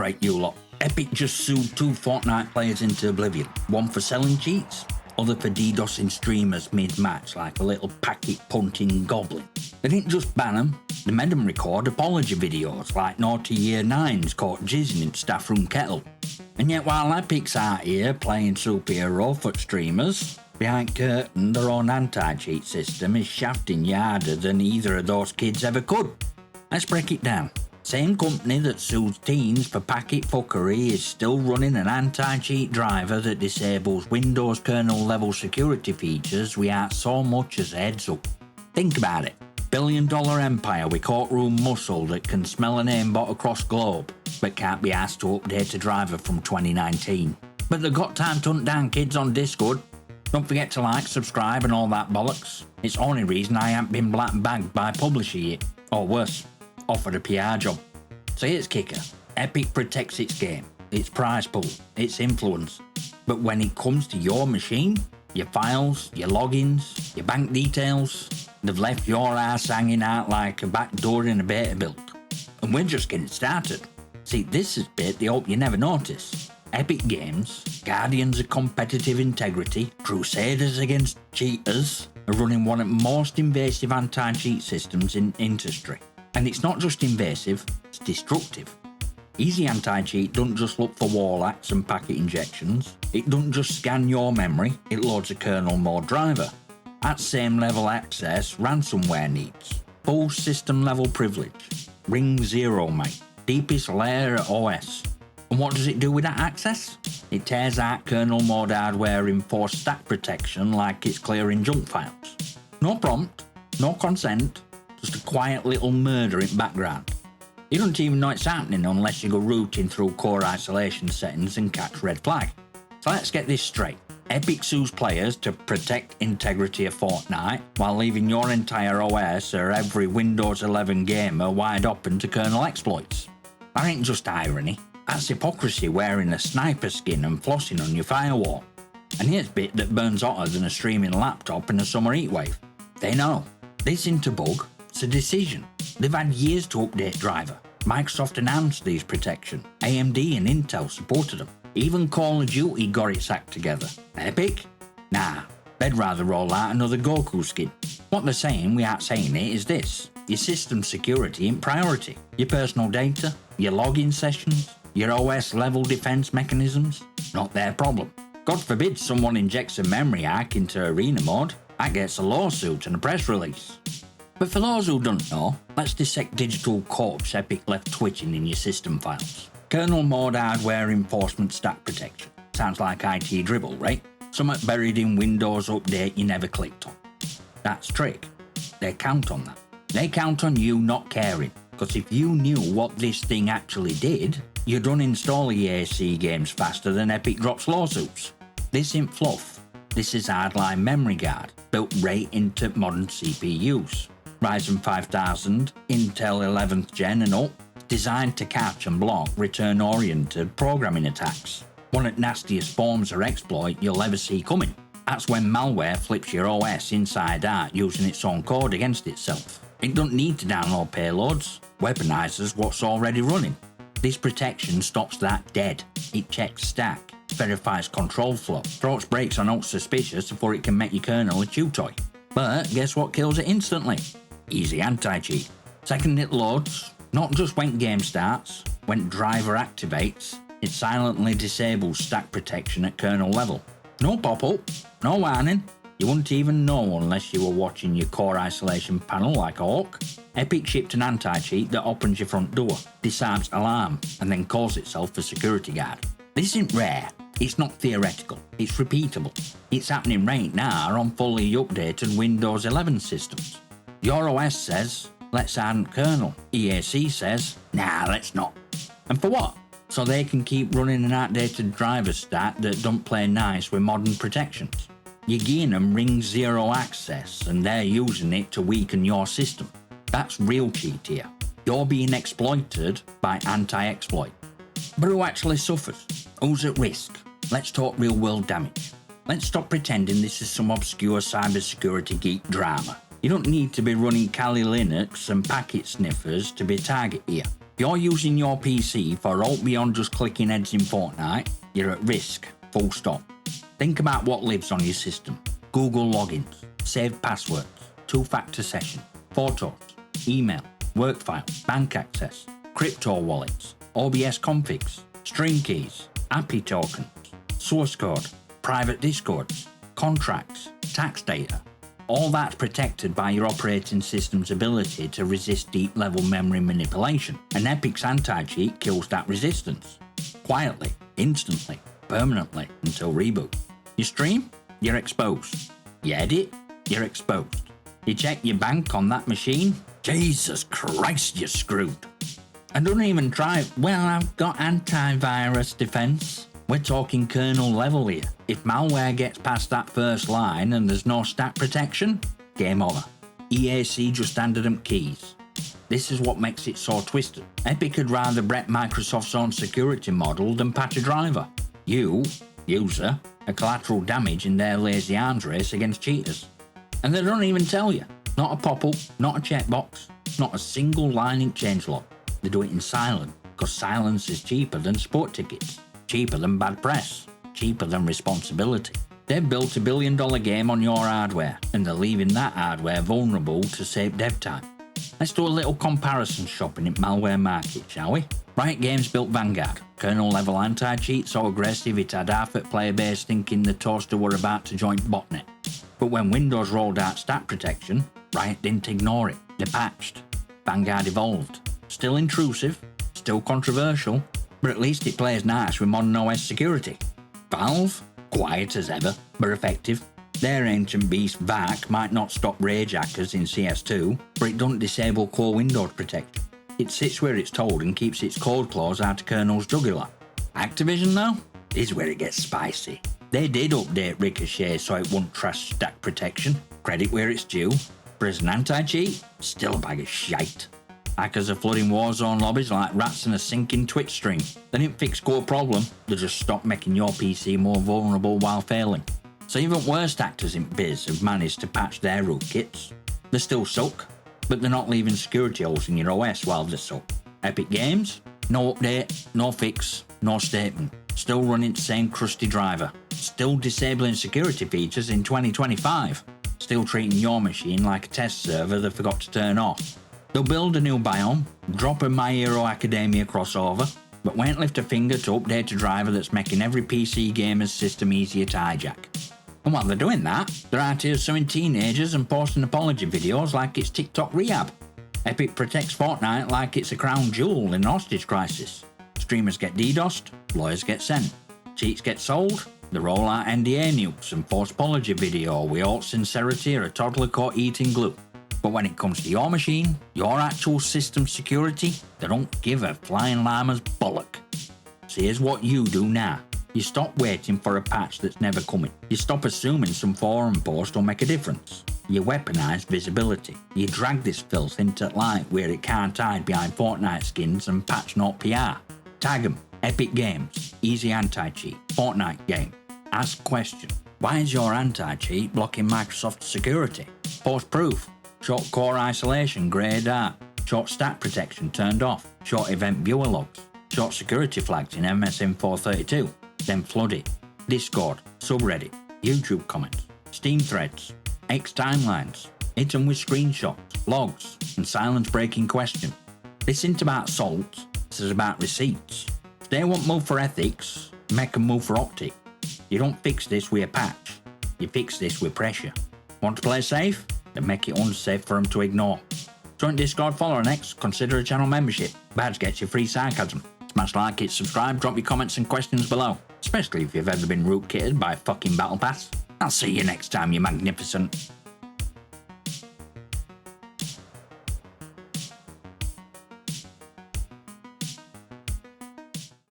Alright, you lot. Epic just sued 2 Fortnite players into oblivion. One for selling cheats, other for DDoSing streamers mid-match like a little packet-punting goblin. They didn't just ban them, they made them record apology videos like naughty year 9s caught jizzing in staff room kettle. And yet while Epic's out here playing superhero for streamers, behind curtain their own anti-cheat system is shafting you harder than either of those kids ever could. Let's break it down. Same company that sues teens for packet fuckery is still running an anti-cheat driver that disables Windows kernel level security features without so much as a heads up. Think about it. Billion-dollar empire with courtroom muscle that can smell an aimbot across globe, but can't be asked to update a driver from 2019. But they've got time to hunt down kids on Discord. Don't forget to like, subscribe and all that bollocks. It's the only reason I haven't been black bagged by publisher yet. Or worse, offered a PR job. So here's kicker. Epic protects its game, its prize pool, its influence. But when it comes to your machine, your files, your logins, your bank details, they've left your ass hanging out like a back door in a beta build. And we're just getting started. See, this is bit they hope you never notice. Epic Games, guardians of competitive integrity, crusaders against cheaters, are running one of the most invasive anti-cheat systems in industry. And it's not just invasive, it's destructive. EasyAntiCheat doesn't just look for wall hacks and packet injections, it doesn't just scan your memory, it loads a kernel mode driver. At same level access, ransomware needs. Full system level privilege. Ring 0, mate. Deepest layer at OS. And what does it do with that access? It tears out kernel mode hardware in forced stack protection like it's clearing junk files. No prompt, no consent, just a quiet little murder in background. You don't even know it's happening unless you go rooting through core isolation settings and catch red flag. So let's get this straight. Epic sues players to protect integrity of Fortnite while leaving your entire OS or every Windows 11 gamer wide open to kernel exploits. That ain't just irony, that's hypocrisy wearing a sniper skin and flossing on your firewall. And here's a bit that burns hotter than a streaming laptop in a summer heatwave. They know. This isn't a bug, it's a decision. They've had years to update driver. Microsoft announced these protection. AMD and Intel supported them. Even Call of Duty got its act together. Epic? Nah, they'd rather roll out another Goku skin. What they're saying without saying it is this. Your system security ain't priority. Your personal data, your login sessions, your OS level defense mechanisms, not their problem. God forbid someone injects a memory hack into arena mode, that gets a lawsuit and a press release. But for those who don't know, let's dissect digital corpse Epic left twitching in your system files. Kernel mode hardware enforcement stack protection. Sounds like IT dribble, right? Something buried in Windows update you never clicked on. That's trick. They count on that. They count on you not caring, because if you knew what this thing actually did, you'd uninstall EAC games faster than Epic drops lawsuits. This ain't fluff. This is hardline memory guard, built right into modern CPUs. Ryzen 5000, Intel 11th gen and up, designed to catch and block return-oriented programming attacks. One of the nastiest forms of exploit you'll ever see coming. That's when malware flips your OS inside out using its own code against itself. It doesn't need to download payloads, weaponizes what's already running. This protection stops that dead. It checks stack, verifies control flow, throws brakes on out suspicious before it can make your kernel a chew toy. But guess what kills it instantly? EasyAntiCheat. Second it loads, not just when game starts, when driver activates, it silently disables stack protection at kernel level. No pop-up, no warning, you wouldn't even know unless you were watching your core isolation panel like a hawk. Epic shipped an anti-cheat that opens your front door, disarms alarm, and then calls itself a security guard. This isn't rare, it's not theoretical, it's repeatable. It's happening right now on fully updated Windows 11 systems. Your OS says, let's add kernel. EAC says, nah, let's not. And for what? So they can keep running an outdated driver stack that don't play nice with modern protections. You're giving them Ring 0 access and they're using it to weaken your system. That's real cheat here. You're being exploited by anti-exploit. But who actually suffers? Who's at risk? Let's talk real world damage. Let's stop pretending this is some obscure cybersecurity geek drama. You don't need to be running Kali Linux and packet sniffers to be a target here. If you're using your PC for aught beyond just clicking heads in Fortnite, you're at risk, full stop. Think about what lives on your system. Google logins, saved passwords, two-factor session, photos, email, work files, bank access, crypto wallets, OBS configs, string keys, API tokens, source code, private discords, contracts, tax data. All that's protected by your operating system's ability to resist deep-level memory manipulation, and Epic's anti-cheat kills that resistance. Quietly, instantly, permanently, until reboot. You stream? You're exposed. You edit? You're exposed. You check your bank on that machine? Jesus Christ, you're screwed. And don't even try, well, I've got antivirus defense. We're talking kernel level here. If malware gets past that first line and there's no stack protection, game over. EAC just handed them keys. This is what makes it so twisted. Epic would rather break Microsoft's own security model than patch a driver. You, user, are collateral damage in their lazy arms race against cheaters. And they don't even tell you. Not a pop-up, not a checkbox, not a single line in changelog. They do it in silence, because silence is cheaper than sport tickets. Cheaper than bad press, cheaper than responsibility. They've built $1 billion game on your hardware, and they're leaving that hardware vulnerable to safe dev time. Let's do a little comparison shopping in malware market, shall we? Riot Games built Vanguard, kernel level anti-cheat so aggressive it had half at player base thinking the toaster were about to join botnet. But when Windows rolled out stack protection, Riot didn't ignore it, they patched. Vanguard evolved. Still intrusive, still controversial, but at least it plays nice with modern OS security. Valve? Quiet as ever, but effective. Their ancient beast VAC might not stop rage hackers in CS2, but it doesn't disable core Windows protection. It sits where it's told and keeps its code claws out of kernel's jugular. Activision though? Is where it gets spicy. They did update Ricochet so it wouldn't trash stack protection, credit where it's due, but as an anti-cheat, still a bag of shite. Hackers are flooding Warzone lobbies like rats in a sinking Twitch stream. They didn't fix core problem, they just stopped making your PC more vulnerable while failing. So even worst actors in biz have managed to patch their rootkits. They still suck, but they're not leaving security holes in your OS while they suck. Epic Games? No update, no fix, no statement. Still running the same crusty driver. Still disabling security features in 2025. Still treating your machine like a test server they forgot to turn off. They'll build a new biome, drop a My Hero Academia crossover, but won't lift a finger to update a driver that's making every PC gamer's system easier to hijack. And while they're doing that, they're out here suing teenagers and posting apology videos like it's TikTok rehab. Epic protects Fortnite like it's a crown jewel in a hostage crisis. Streamers get DDoSed, lawyers get sent. Cheats get sold, they roll out NDA nukes and force apology video with all sincerity or a toddler caught eating glue. But when it comes to your machine, your actual system security, they don't give a flying llama's bollock. So here's what you do now. You stop waiting for a patch that's never coming. You stop assuming some forum post will make a difference. You weaponize visibility. You drag this filth into light where it can't hide behind Fortnite skins and patch note PR. Tag them. Epic Games. EasyAntiCheat. Fortnite game. Ask question. Why is your anti-cheat blocking Microsoft's security? Post proof. Short core isolation greyed out. Short stack protection turned off. Short event viewer logs. Short security flags in MSM432. Then flood it. Discord, subreddit, YouTube comments, Steam threads, X timelines. Hit them with screenshots, logs, and silence breaking questions. This isn't about salt, this is about receipts. If they want move for ethics, make them move for optic. You don't fix this with a patch, you fix this with pressure. Want to play safe? Then make it unsafe for them to ignore. Join Discord, follow on X, consider a channel membership. Badge gets you free sarcasm. Smash like it, subscribe, drop your comments and questions below. Especially if you've ever been rootkitted by a fucking battle pass. I'll see you next time, you magnificent.